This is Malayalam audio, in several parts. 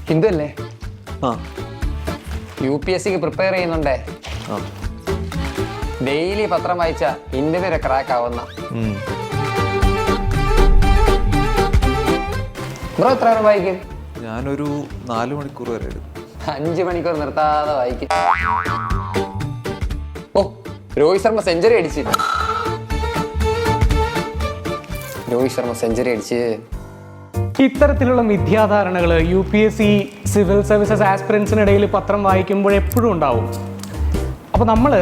ഹിന്ദു അല്ലേ? ആ UPSCക്ക് പ്രിപ്പയർ ചെയ്യുന്നുണ്ടേ. ആ ഡെയിലി പത്രം വായിച്ച ഇന്ത്യ വരെ ക്രാക്ക് ആവുന്ന. ബ്രോ എത്ര നേരം വായിക്കും? ഞാനൊരു 4 മണിക്കൂർ വരെ എടുക്കും. 5 മണിക്കൂർ നിർത്താതെ വായിക്കും. ഓ, രോഹിത് ശർമ്മ സെഞ്ചുറി അടിച്ച്. ഇത്തരത്തിലുള്ള മിഥ്യാധാരണകൾ UPSC സിവിൽ സർവീസസ് ആസ്പിറൻസിനിടയിൽ പത്രം വായിക്കുമ്പോൾ എപ്പോഴും ഉണ്ടാവും. അപ്പോൾ നമ്മൾ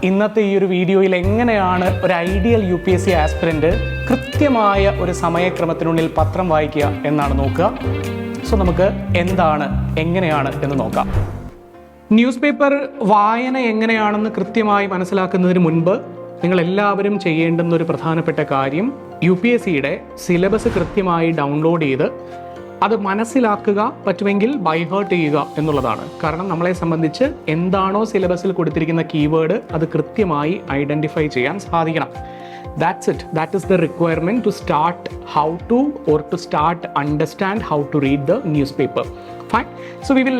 ഇന്നത്തെ ഈ ഒരു വീഡിയോയിൽ എങ്ങനെയാണ് ഒരു ഐഡിയൽ UPSC ആസ്പിറൻറ്റ് കൃത്യമായ ഒരു സമയക്രമത്തിനുള്ളിൽ പത്രം വായിക്കുക എന്നാണ് നോക്കുക. സോ നമുക്ക് എങ്ങനെയാണ് എന്ന് നോക്കാം. ന്യൂസ് പേപ്പർ വായന എങ്ങനെയാണെന്ന് കൃത്യമായി മനസ്സിലാക്കുന്നതിന് മുൻപ് നിങ്ങൾ എല്ലാവരും ചെയ്യേണ്ടുന്ന ഒരു പ്രധാനപ്പെട്ട കാര്യം UPSCയുടെ സിലബസ് കൃത്യമായി ഡൗൺലോഡ് ചെയ്ത് അത് മനസ്സിലാക്കുക, പറ്റുമെങ്കിൽ ബൈഹേർട്ട് ചെയ്യുക എന്നുള്ളതാണ്. കാരണം നമ്മളെ സംബന്ധിച്ച് എന്താണോ സിലബസിൽ കൊടുത്തിരിക്കുന്ന കീവേഡ് അത് കൃത്യമായി ഐഡൻറ്റിഫൈ ചെയ്യാൻ സാധിക്കണം. That's it. That is the requirement to start how to or to start understand how to read the newspaper. Fine. So we will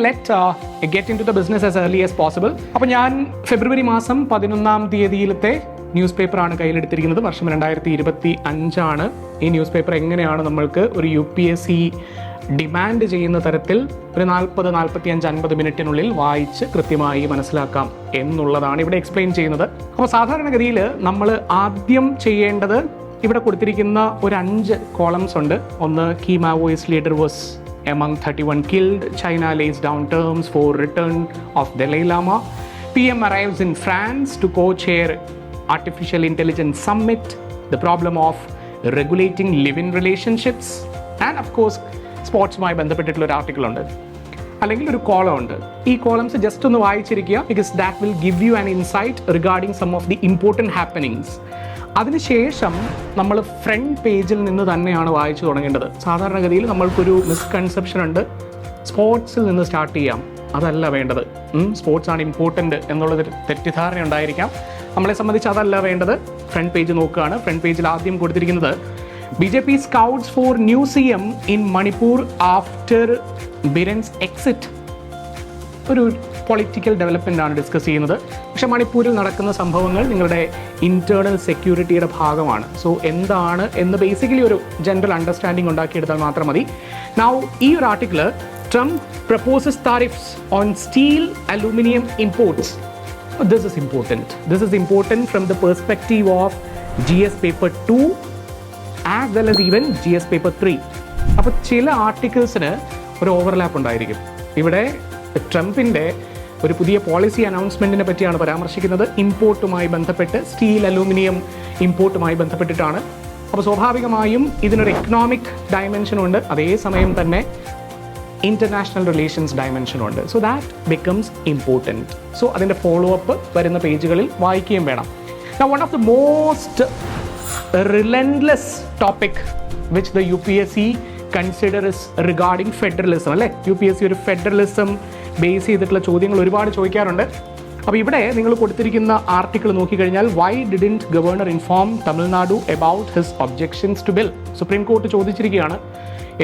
get into the business as early as possible. അപ്പോൾ ഞാൻ ഫെബ്രുവരി മാസം 11-ാം തീയതിയിലത്തെ ന്യൂസ് പേപ്പറാണ് കയ്യിലെടുത്തിരിക്കുന്നത്. വർഷം 2025 ഈ ന്യൂസ് പേപ്പർ എങ്ങനെയാണ് നമ്മൾക്ക് ഒരു UPSC ഡിമാൻഡ് ചെയ്യുന്ന തരത്തിൽ ഒരു 40, 45, 50 മിനിറ്റിനുള്ളിൽ വായിച്ച് കൃത്യമായി മനസ്സിലാക്കാം എന്നുള്ളതാണ് ഇവിടെ എക്സ്പ്ലെയിൻ ചെയ്യുന്നത്. അപ്പോൾ സാധാരണഗതിയിൽ നമ്മൾ ആദ്യം ചെയ്യേണ്ടത് ഇവിടെ കൊടുത്തിരിക്കുന്ന ഒരു 5 കോളംസ് ഉണ്ട്. ഒന്ന്, key Maoist leader was among 31 killed, China lays down terms for return of Dalai Lama, PM arrives in France to co-chair Artificial Intelligence Summit, the problem of regulating live-in relationships, and of course സ്പോർട്സുമായി ബന്ധപ്പെട്ടിട്ടുള്ള ഒരു ആർട്ടിക്കിൾ ഉണ്ട്, അല്ലെങ്കിൽ ഒരു കോളം ഉണ്ട്. ഈ കോളംസ് ജസ്റ്റ് ഒന്ന് വായിച്ചിരിക്കുക, because that will give you an insight regarding some of the important happenings. അതിനുശേഷം നമ്മൾ ഫ്രണ്ട് പേജിൽ നിന്ന് തന്നെയാണ് വായിച്ചു തുടങ്ങേണ്ടത്. സാധാരണഗതിയിൽ നമ്മൾക്കൊരു മിസ്കൺസെപ്ഷൻ ഉണ്ട്, സ്പോർട്സിൽ നിന്ന് സ്റ്റാർട്ട് ചെയ്യാം. അതല്ല വേണ്ടത്. സ്പോർട്സ് ആണ് ഇമ്പോർട്ടൻ്റ് എന്നുള്ളൊരു തെറ്റിദ്ധാരണ ഉണ്ടായിരിക്കാം. നമ്മളെ സംബന്ധിച്ച് അതല്ല വേണ്ടത്. ഫ്രണ്ട് പേജ് നോക്കുകയാണ്. ഫ്രണ്ട് പേജിൽ ആദ്യം കൊടുത്തിരിക്കുന്നത് BJP scouts for new CM in Manipur after Biren's exit. ഒരു പൊളിറ്റിക്കൽ ഡെവലപ്മെൻ്റ് ആണ് ഡിസ്കസ് ചെയ്യുന്നത്. പക്ഷേ മണിപ്പൂരിൽ നടക്കുന്ന സംഭവങ്ങൾ നിങ്ങളുടെ ഇൻറ്റേർണൽ സെക്യൂരിറ്റിയുടെ ഭാഗമാണ്. സോ എന്താണ് എന്ന് ബേസിക്കലി ഒരു ജനറൽ അണ്ടർസ്റ്റാൻഡിങ് ഉണ്ടാക്കിയെടുത്താൽ മാത്രം മതി. നൗ ഈ ഒരു article, Trump proposes tariffs on steel aluminium imports. This is important. This is important from the perspective of GS paper 2 as well as even GS paper 3. അപ്പോൾ ചില ആർട്ടിക്കിൾസിന് ഒരു ഓവർലാപ്പ് ഉണ്ടായിരിക്കും. ഇവിടെ ട്രംപിൻ്റെ ഒരു പുതിയ പോളിസി അനൗൺസ്മെൻറ്റിനെ പറ്റിയാണ് പരാമർശിക്കുന്നത്. ഇമ്പോർട്ടുമായി ബന്ധപ്പെട്ട്, സ്റ്റീൽ അലൂമിനിയം ഇമ്പോർട്ടുമായി ബന്ധപ്പെട്ടിട്ടാണ്. അപ്പോൾ സ്വാഭാവികമായും ഇതിനൊരു എക്കണോമിക് ഡയമെൻഷനുണ്ട്, അതേസമയം തന്നെ ഇൻ്റർനാഷണൽ റിലേഷൻസ് ഡയമെൻഷനുണ്ട്. So that becomes important. So അതിൻ്റെ ഫോളോ അപ്പ് വരുന്ന പേജുകളിൽ വായിക്കുകയും വേണം. Now one of the most relentless topic which the UPSC considers regarding federalism, അല്ലേ? UPSC ഒരു ഫെഡറലിസം ബേസ് ചെയ്തിട്ടുള്ള ചോദ്യങ്ങൾ ഒരുപാട് ചോദിക്കാറുണ്ട്. അപ്പോൾ ഇവിടെ നിങ്ങൾ കൊടുത്തിരിക്കുന്ന ആർട്ടിക്കിൾ നോക്കിക്കഴിഞ്ഞാൽ, why didn't governor inform Tamil Nadu about his objections to bill? Supreme court ചോദിച്ചിരിക്കുകയാണ്,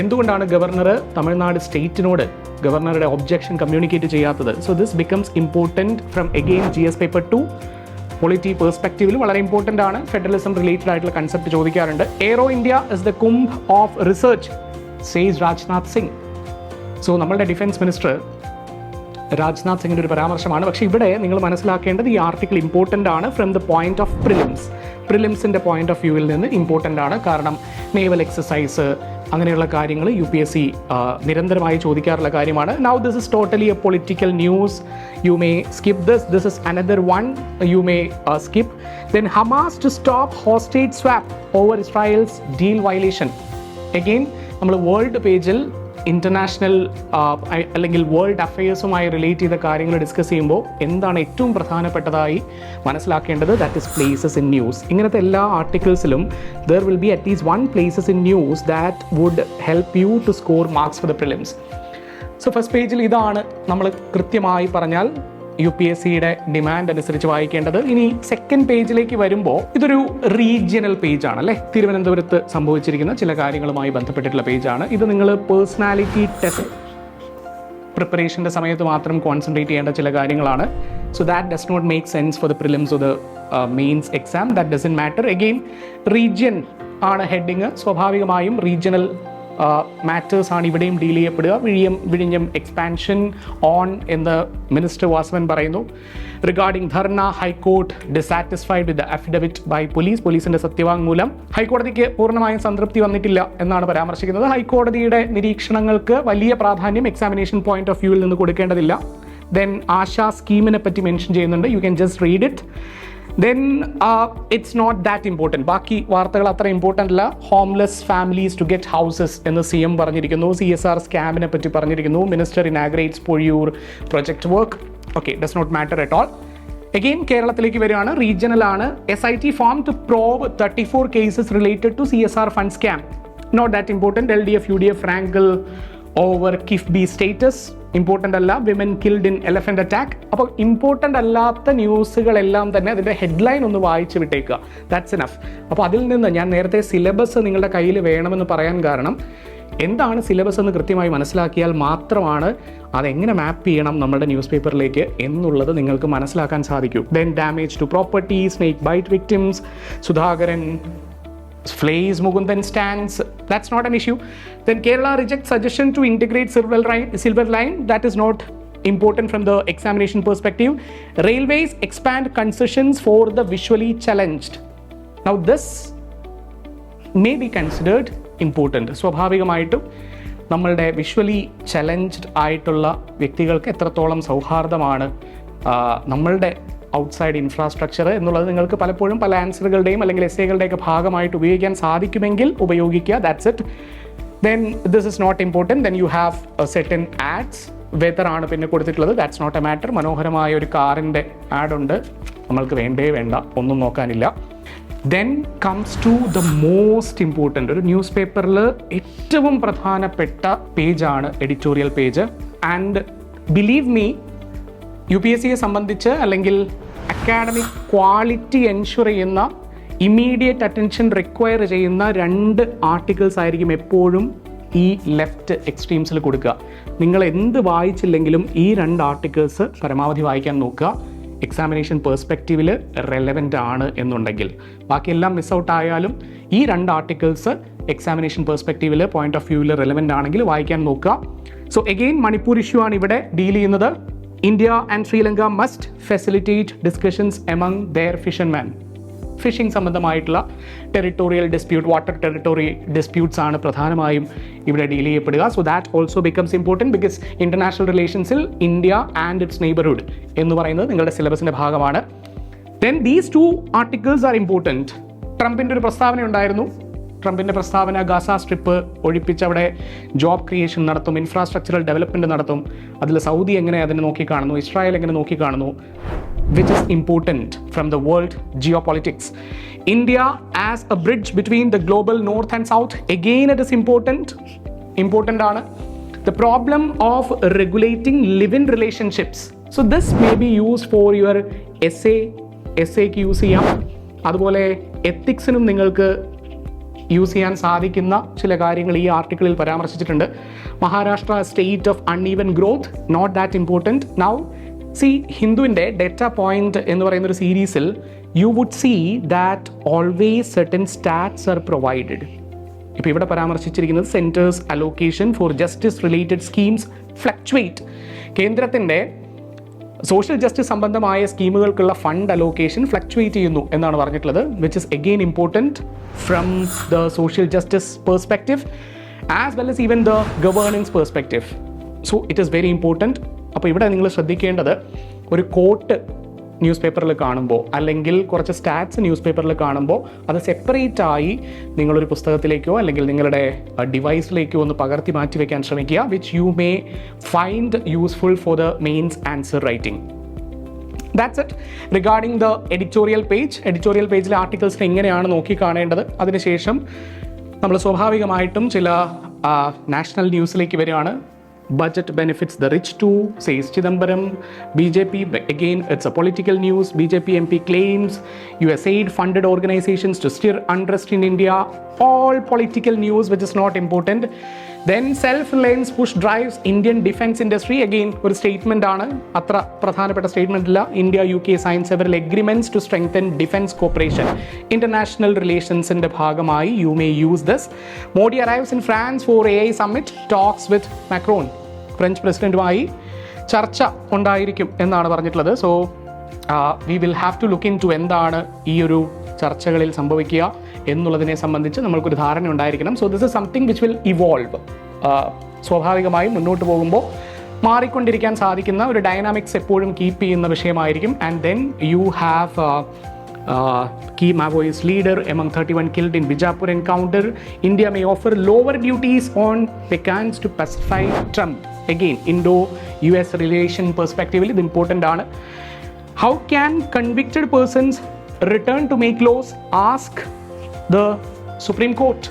എന്തുകൊണ്ടാണ് ഗവർണർ തമിഴ്നാട് സ്റ്റേറ്റിനോട് ഗവർണറുടെ ഒബ്ജെക്ഷൻ കമ്മ്യൂണിക്കേറ്റ് ചെയ്യാത്തത്? So this becomes important from again GS paper 2. Polity പെർസ്പെക്റ്റീവിൽ വളരെ ഇമ്പോർട്ടൻ്റ് ആണ്. ഫെഡറലിസം റിലേറ്റഡ് ആയിട്ടുള്ള കൺസെപ്റ്റ് ചോദിക്കാറുണ്ട്. Aero India is the Kumbh of research, says Rajnath Singh. So നമ്മളുടെ ഡിഫൻസ് മിനിസ്റ്റർ രാജ്നാഥ് സിംഗിൻ്റെ ഒരു പരാമർശമാണ്. പക്ഷേ ഇവിടെ നിങ്ങൾ മനസ്സിലാക്കേണ്ടത് ഈ ആർട്ടിക്കിൾ ഇമ്പോർട്ടൻ്റ് ആണ് ഫ്രം ദ പോയിന്റ് ഓഫ് പ്രിലിംസിൻ്റെ പോയിന്റ് ഓഫ് വ്യൂവിൽ നിന്ന് ഇമ്പോർട്ടൻ്റ് ആണ്. കാരണം നേവൽ എക്സസൈസ് അങ്ങനെയുള്ള കാര്യങ്ങൾ UPSC നിരന്തരമായി ചോദിക്കാറുള്ള കാര്യമാണ്. Now this is totally a political news. You may skip this is another one you may skip. Then Hamas to stop hostage swap over Israel's deal violation. Again നമ്മൾ വേൾഡ് പേജിൽ ഇൻ്റർനാഷണൽ അല്ലെങ്കിൽ വേൾഡ് അഫയേഴ്സുമായി റിലേറ്റ് ചെയ്ത കാര്യങ്ങൾ ഡിസ്കസ് ചെയ്യുമ്പോൾ എന്താണ് ഏറ്റവും പ്രധാനപ്പെട്ടതായി മനസ്സിലാക്കേണ്ടത്? That is places in news. ഇങ്ങനത്തെ എല്ലാ ആർട്ടിക്കിൾസിലും there will be at least 1 places in news that would help you to score marks four the prelims. So first പേജിൽ ഇതാണ് നമ്മൾ കൃത്യമായി പറഞ്ഞാൽ UPSCയുടെ ഡിമാൻഡ് അനുസരിച്ച് വായിക്കേണ്ടത്. ഇനി സെക്കൻഡ് പേജിലേക്ക് വരുമ്പോൾ ഇതൊരു റീജിയണൽ പേജാണ് അല്ലേ? തിരുവനന്തപുരത്ത് സംഭവിച്ചിരിക്കുന്ന ചില കാര്യങ്ങളുമായി ബന്ധപ്പെട്ടിട്ടുള്ള പേജാണ് ഇത്. നിങ്ങൾ പേഴ്സണാലിറ്റി ടെസ്റ്റ് പ്രിപ്പറേഷൻ്റെ സമയത്ത് മാത്രം കോൺസെൻട്രേറ്റ് ചെയ്യേണ്ട ചില കാര്യങ്ങളാണ്. So that does not make sense for the prelims or the mains exam. That doesn't matter. Again region ആണ് ഹെഡിങ്. സ്വാഭാവികമായും റീജിയണൽ മാറ്റേഴ്സ് ആണ് ഇവിടെയും ഡീൽ ചെയ്യപ്പെടുക. വിഴിഞ്ഞം എക്സ്പാൻഷൻ ഓൺ എന്ന് മിനിസ്റ്റർ വാസവൻ പറയുന്നു. Regarding dharna, high court dissatisfied with the affidavit by police. പോലീസിന്റെ സത്യവാങ്മൂലം ഹൈക്കോടതിക്ക് പൂർണ്ണമായും സംതൃപ്തി വന്നിട്ടില്ല എന്നാണ് പരാമർശിക്കുന്നത്. ഹൈക്കോടതിയുടെ നിരീക്ഷണങ്ങൾക്ക് വലിയ പ്രാധാന്യം എക്സാമിനേഷൻ പോയിന്റ് ഓഫ് വ്യൂവിൽ നിന്ന് കൊടുക്കേണ്ടതില്ല. ദെൻ ആശാ സ്കീമിനെ പറ്റി മെൻഷൻ ചെയ്യുന്നുണ്ട്. You can just read it. Then it's not that important. ബാക്കി വാർത്തകൾ അത്ര ഇമ്പോർട്ടൻ്റ് അല്ല. Homeless families to get houses എന്ന് CM പറഞ്ഞിരിക്കുന്നു. CSR സ്കാമിനെ പറ്റി പറഞ്ഞിരിക്കുന്നു. Minister inaugurates Poozhiyoor project work. Okay, does not matter at all. Again കേരളത്തിലേക്ക് വരികയാണ്. റീജിയണലാണ്. SIT form to probe 34 cases related to CSR fund scam. Not that important. LDF UDF wrangle over KIIFB status important അല്ല. Women killed in elephant attack. അപ്പോൾ ഇമ്പോർട്ടൻ്റ് അല്ലാത്ത ന്യൂസുകളെല്ലാം തന്നെ അതിൻ്റെ ഹെഡ്ലൈൻ ഒന്ന് വായിച്ച് വിട്ടേക്കുക. That's enough. അപ്പോൾ അതിൽ നിന്ന് ഞാൻ നേരത്തെ സിലബസ് നിങ്ങളുടെ കയ്യിൽ വേണമെന്ന് പറയാൻ കാരണം എന്താണ് സിലബസ് എന്ന് കൃത്യമായി മനസ്സിലാക്കിയാൽ മാത്രമാണ് അതെങ്ങനെ മാപ്പ് ചെയ്യണം നമ്മുടെ ന്യൂസ് പേപ്പറിലേക്ക് എന്നുള്ളത് നിങ്ങൾക്ക് മനസ്സിലാക്കാൻ സാധിക്കൂ. Then damage to property, snake bite victims, Sudhakaran flays Mukundan stands. That's not an issue. Then Kerala rejects suggestion to integrate silver line. That is not important from the examination perspective. Railways expand concessions for the visually challenged. Now this may be considered important. സ്വാഭാവികമായിട്ടും നമ്മളുടെ വിഷ്വലി ചലഞ്ച്ഡ് ആയിട്ടുള്ള വ്യക്തികൾക്ക് എത്രത്തോളം സൗഹാർദ്ദമാണ് നമ്മളുടെ ഔട്ട്സൈഡ് ഇൻഫ്രാസ്ട്രക്ചർ എന്നുള്ളത് നിങ്ങൾക്ക് പലപ്പോഴും പല ആൻസറുകളുടെയും അല്ലെങ്കിൽ എസ്സേകളുടെയൊക്കെ ഭാഗമായിട്ട് ഉപയോഗിക്കാൻ സാധിക്കുമെങ്കിൽ ഉപയോഗിക്കുക. That's it. Then this is not important. Then you have certain ads. Weather ആണ് പിന്നെ കൊടുത്തിട്ടുള്ളത്. That's not a matter. മനോഹരമായ ഒരു കാറിൻ്റെ ആഡ് ഉണ്ട്. നമ്മൾക്ക് വേണ്ട, ഒന്നും നോക്കാനില്ല. Then comes to the most important. ഒരു ന്യൂസ് പേപ്പറിൽ ഏറ്റവും പ്രധാനപ്പെട്ട പേജാണ് editorial page. And believe me, UPSCയെ സംബന്ധിച്ച് അല്ലെങ്കിൽ അക്കാഡമിക് ക്വാളിറ്റി എൻഷുർ ചെയ്യുന്ന, ഇമ്മീഡിയറ്റ് അറ്റൻഷൻ റിക്വയർ ചെയ്യുന്ന 2 ആർട്ടിക്കിൾസ് ആയിരിക്കും എപ്പോഴും ഈ ലെഫ്റ്റ് എക്സ്ട്രീംസിൽ കൊടുക്കുക. നിങ്ങൾ എന്ത് വായിച്ചില്ലെങ്കിലും ഈ 2 ആർട്ടിക്കിൾസ് പരമാവധി വായിക്കാൻ നോക്കുക. എക്സാമിനേഷൻ പേഴ്സ്പെക്റ്റീവിൽ റെലവൻ്റ് ആണ് എന്നുണ്ടെങ്കിൽ. ബാക്കിയെല്ലാം മിസ് ഔട്ട് ആയാലും ഈ 2 ആർട്ടിക്കിൾസ് എക്സാമിനേഷൻ പേഴ്സ്പെക്റ്റീവിൽ പോയിന്റ് ഓഫ് വ്യൂവിൽ റെലവൻ്റ് ആണെങ്കിൽ വായിക്കാൻ നോക്കുക. സോ എഗെയിൻ മണിപ്പൂർ ഇഷ്യൂ ആണ് ഇവിടെ ഡീൽ ചെയ്യുന്നത്. India and Sri Lanka must facilitate discussions among their fishermen. ഫിഷിംഗ് സംബന്ധമായിട്ടുള്ള territorial dispute, water territory disputes ആണ് പ്രധാനമായും ഇവിടെ ഡീൽ ചെയ്യപ്പെടുക. So that also becomes important because international റിലേഷൻസിൽ ഇന്ത്യ ആൻഡ് ഇറ്റ്സ് നെയ്ബർഹുഡ് എന്ന് പറയുന്നത് നിങ്ങളുടെ സിലബസിൻ്റെ ഭാഗമാണ്. Then these 2 articles are important. ട്രംപിൻ്റെ ഒരു പ്രസ്താവന ഉണ്ടായിരുന്നു. ട്രംപിൻ്റെ പ്രസ്താവന ഗാസ സ്ട്രിപ്പ് ഒഴിപ്പിച്ച് അവിടെ ജോബ് ക്രിയേഷൻ നടത്തും, ഇൻഫ്രാസ്ട്രക്ചറൽ ഡെവലപ്മെൻറ്റ് നടത്തും. അതിൽ സൗദി എങ്ങനെ അതിനെ നോക്കിക്കാണുന്നു, ഇസ്രായേൽ എങ്ങനെ നോക്കിക്കാണുന്നു, which is important from the world geopolitics. India as a bridge between the global north and south. Again, it is important ആണ്. The problem of regulating live-in relationships. So this may be used for your essayക്ക് യൂസ് ചെയ്യാം. അതുപോലെ എത്തിക്സിനും നിങ്ങൾക്ക് യൂസ് ചെയ്യാൻ സാധിക്കുന്ന ചില കാര്യങ്ങൾ ഈ ആർട്ടിക്കിളിൽ പരാമർശിച്ചിട്ടുണ്ട്. Maharashtra state of uneven growth, not that important. Now see, ഹിന്ദുവിൻ്റെ ഡേറ്റ പോയിന്റ് എന്ന് പറയുന്ന ഒരു സീരീസിൽ you would see that always certain stats are provided. ഇപ്പോൾ ഇവിടെ പരാമർശിച്ചിരിക്കുന്നത് centre's allocation for justice related schemes fluctuate. കേന്ദ്രത്തിൻ്റെ സോഷ്യൽ ജസ്റ്റിസ് സംബന്ധമായ സ്കീമുകൾക്കുള്ള ഫണ്ട് അലോക്കേഷൻ ഫ്ലക്ച്വേറ്റ് ചെയ്യുന്നു എന്നാണ് പറഞ്ഞിട്ടുള്ളത്, which is again important from the social justice perspective as well as even the governance perspective. So it is very important. അപ്പോൾ ഇവിടെ നിങ്ങൾ ശ്രദ്ധിക്കേണ്ടത്, ഒരു കോട്ട് ന്യൂസ് പേപ്പറിൽ കാണുമ്പോൾ അല്ലെങ്കിൽ കുറച്ച് സ്റ്റാറ്റ്സ് ന്യൂസ് പേപ്പറിൽ കാണുമ്പോൾ അത് സെപ്പറേറ്റ് ആയി നിങ്ങളൊരു പുസ്തകത്തിലേക്കോ അല്ലെങ്കിൽ നിങ്ങളുടെ ഡിവൈസിലേക്കോ ഒന്ന് പകർത്തി മാറ്റി വയ്ക്കാൻ ശ്രമിക്കുക, which you may find useful for the mains answer writing. That's it regarding the editorial page. Editorial പേജിലെ ആർട്ടിക്കിൾസിനെ എങ്ങനെയാണ് നോക്കി കാണേണ്ടത്. അതിനുശേഷം നമ്മൾ സ്വാഭാവികമായിട്ടും ചില നാഷണൽ ന്യൂസിലേക്ക് വരികയാണ്. Budget benefits the rich too, says Chidambaram. BJP, again, it's a political news. BJP MP claims USAID funded organizations to stir unrest in India. All political news, which is not important. Then self reliance push drives Indian defence industry. Again ഒരു സ്റ്റേറ്റ്മെന്റ് ആണ്, അത്ര പ്രധാനപ്പെട്ട സ്റ്റേറ്റ്മെന്റ് ഇല്ല. India UK sign several agreements to strengthen defence cooperation. International റിലേഷൻസിന്റെ ഭാഗമായി you may use this. Modi arrives in France for AI summit, talks with Macron. French പ്രസിഡന്റുമായി ചർച്ച ഉണ്ടായിരിക്കും എന്നാണ് പറഞ്ഞിട്ടുള്ളത്. So we will have to look into എന്താണ് ഈ ഒരു ചർച്ചകളിൽ സംഭവിക്കുക എന്നുള്ളതിനെ സംബന്ധിച്ച് നമ്മൾക്കൊരു ധാരണ ഉണ്ടായിരിക്കണം. So this is something which will evolve. സ്വാഭാവികമായും മുന്നോട്ട് പോകുമ്പോൾ മാറിക്കൊണ്ടിരിക്കാൻ സാധിക്കുന്ന ഒരു ഡൈനാമിക്സ് എപ്പോഴും കീപ്പ് ചെയ്യുന്ന വിഷയമായിരിക്കും. And then you have key Maoist leader among 31 killed in Bijapur encounter. India may offer lower duties on pecans to pacify Trump. Again, Indo-US relation perspective ഇത് ഇമ്പോർട്ടൻ്റ് ആണ്. How can convicted persons return to make laws? Ask the Supreme Court.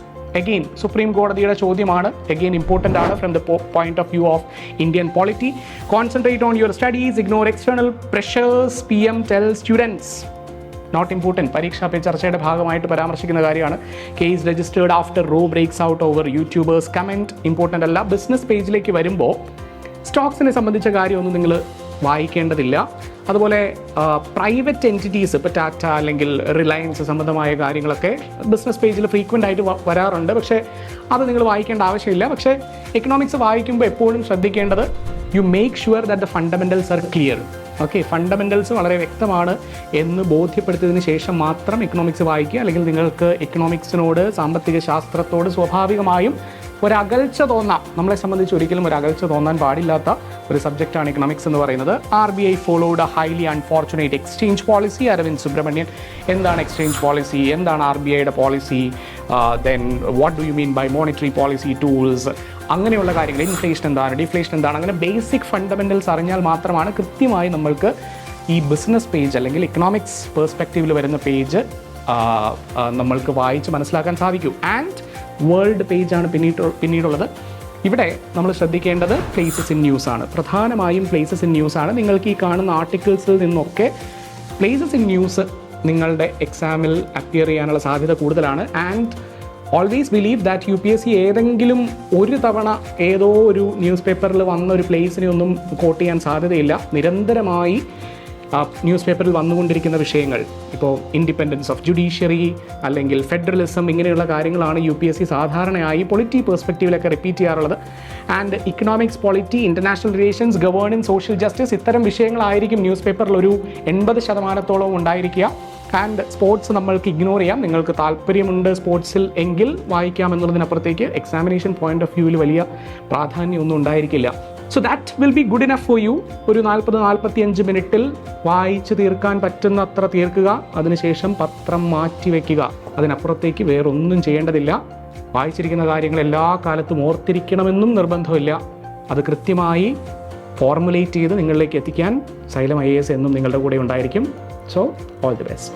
Again, supreme കോടതിയുടെ ചോദ്യമാണ്. Again, important ആണ് from the point of view of Indian polity. Concentrate on your studies, ignore external pressures, PM tells students. Not important. പരീക്ഷാ പേ ചർച്ചയുടെ ഭാഗമായിട്ട് പരാമർശിക്കുന്ന കാര്യമാണ്. Case registered after row breaks out over YouTubers comment. Important അല്ല. ബിസിനസ് പേജിലേക്ക് വരുമ്പോൾ സ്റ്റോക്സിനെ സംബന്ധിച്ച കാര്യമൊന്നും നിങ്ങൾ വായിക്കേണ്ടതില്ല. അതുപോലെ പ്രൈവറ്റ് എൻറ്റിറ്റീസ്, ഇപ്പോൾ ടാറ്റ അല്ലെങ്കിൽ റിലയൻസ് സംബന്ധമായ കാര്യങ്ങളൊക്കെ ബിസിനസ് പേജിൽ ഫ്രീക്വൻ്റ് ആയിട്ട് വരാറുണ്ട്. പക്ഷേ അത് നിങ്ങൾ വായിക്കേണ്ട ആവശ്യമില്ല. പക്ഷേ എക്കണോമിക്സ് വായിക്കുമ്പോൾ എപ്പോഴും ശ്രദ്ധിക്കേണ്ടത് you make sure that the fundamentals are clear. Okay, fundamentals വളരെ വ്യക്തമാണ് എന്ന് ബോധ്യപ്പെടുത്തിയതിന് ശേഷം മാത്രം എക്കണോമിക്സ് വായിക്കുക. അല്ലെങ്കിൽ നിങ്ങൾക്ക് എക്കണോമിക്സിനോട്, സാമ്പത്തിക ശാസ്ത്രത്തോട് സ്വാഭാവികമായും ഒരകൽച്ച തോന്നാം. നമ്മളെ സംബന്ധിച്ച് ഒരിക്കലും ഒരു അകൽച്ച തോന്നാൻ പാടില്ലാത്ത ഒരു സബ്ജക്റ്റാണ് എക്കണോമിക്സ് എന്ന് പറയുന്നത്. RBI followed a highly unfortunate exchange policy. Arvind Subramanian, എന്താണ് എക്സ്ചേഞ്ച് പോളിസി, എന്താണ് RBIയുടെ policy, then what do you mean by monetary policy tools, അങ്ങനെയുള്ള കാര്യങ്ങൾ, ഇൻഫ്ലേഷൻ എന്താണ്, ഡിഫ്ലേഷൻ എന്താണ്, അങ്ങനെ ബേസിക് ഫണ്ടമെൻ്റൽസ് അറിഞ്ഞാൽ മാത്രമാണ് കൃത്യമായി നമ്മൾക്ക് ഈ ബിസിനസ് പേജ് അല്ലെങ്കിൽ എക്കണോമിക്സ് പേഴ്സ്പെക്റ്റീവിൽ വരുന്ന പേജ് നമ്മൾക്ക് വായിച്ച് മനസ്സിലാക്കാൻ സാധിക്കൂ. ആൻഡ് വേൾഡ് പേജാണ് പിന്നീടുള്ളത്. ഇവിടെ നമ്മൾ ശ്രദ്ധിക്കേണ്ടത് പ്ലേസസ് ഇൻ ന്യൂസ് ആണ്. പ്രധാനമായും പ്ലേസസ് ഇൻ ന്യൂസ് ആണ്. നിങ്ങൾക്ക് ഈ കാണുന്ന ആർട്ടിക്കിൾസിൽ നിന്നൊക്കെ പ്ലേസസ് ഇൻ ന്യൂസ് നിങ്ങളുടെ എക്സാമിൽ അപ്പിയർ ചെയ്യാനുള്ള സാധ്യത കൂടുതലാണ്. And always believe that UPSC ഏതെങ്കിലും ഒരു തവണ ഏതോ ഒരു ന്യൂസ് പേപ്പറിൽ വന്ന ഒരു പ്ലേസിനെ ഒന്നും കോട്ട് ചെയ്യാൻ സാധ്യതയില്ല. നിരന്തരമായി ന്യൂസ് പേപ്പറിൽ വന്നുകൊണ്ടിരിക്കുന്ന വിഷയങ്ങൾ, ഇപ്പോൾ ഇൻഡിപെൻഡൻസ് ഓഫ് ജുഡീഷ്യറി അല്ലെങ്കിൽ ഫെഡറലിസം, ഇങ്ങനെയുള്ള കാര്യങ്ങളാണ് UPSC സാധാരണയായി പൊളിറ്റി പെർസ്പെക്റ്റീവിലൊക്കെ റിപ്പീറ്റ് ചെയ്യാറുള്ളത്. And economics, polity, international relations, governance, social justice, ഇത്തരം വിഷയങ്ങളായിരിക്കും ന്യൂസ് പേപ്പറിൽ ഒരു 80% ഉണ്ടായിരിക്കുക. ആൻഡ് സ്പോർട്സ് നമ്മൾക്ക് ഇഗ്നോർ ചെയ്യാം. നിങ്ങൾക്ക് താല്പര്യമുണ്ട് സ്പോർട്സിൽ എങ്കിൽ വായിക്കാം എന്നുള്ളതിനപ്പുറത്തേക്ക് എക്സാമിനേഷൻ പോയിന്റ് ഓഫ് വ്യൂവിൽ വലിയ പ്രാധാന്യമൊന്നും ഉണ്ടായിരിക്കില്ല. So that will be good enough for you. ഒരു 40-45 മിനിറ്റിൽ വായിച്ച് തീർക്കാൻ പറ്റുന്നത്ര തീർക്കുക. അതിനുശേഷം പത്രം മാറ്റി വയ്ക്കുക. അതിനപ്പുറത്തേക്ക് വേറൊന്നും ചെയ്യേണ്ടതില്ല. വായിച്ചിരിക്കുന്ന കാര്യങ്ങൾ എല്ലാ കാലത്തും ഓർത്തിരിക്കണമെന്നും നിർബന്ധമില്ല. അത് കൃത്യമായി ഫോർമുലേറ്റ് ചെയ്ത് നിങ്ങളിലേക്ക് എത്തിക്കാൻ സൈലം IAS എന്നും നിങ്ങളുടെ കൂടെ ഉണ്ടായിരിക്കും. So, all the best.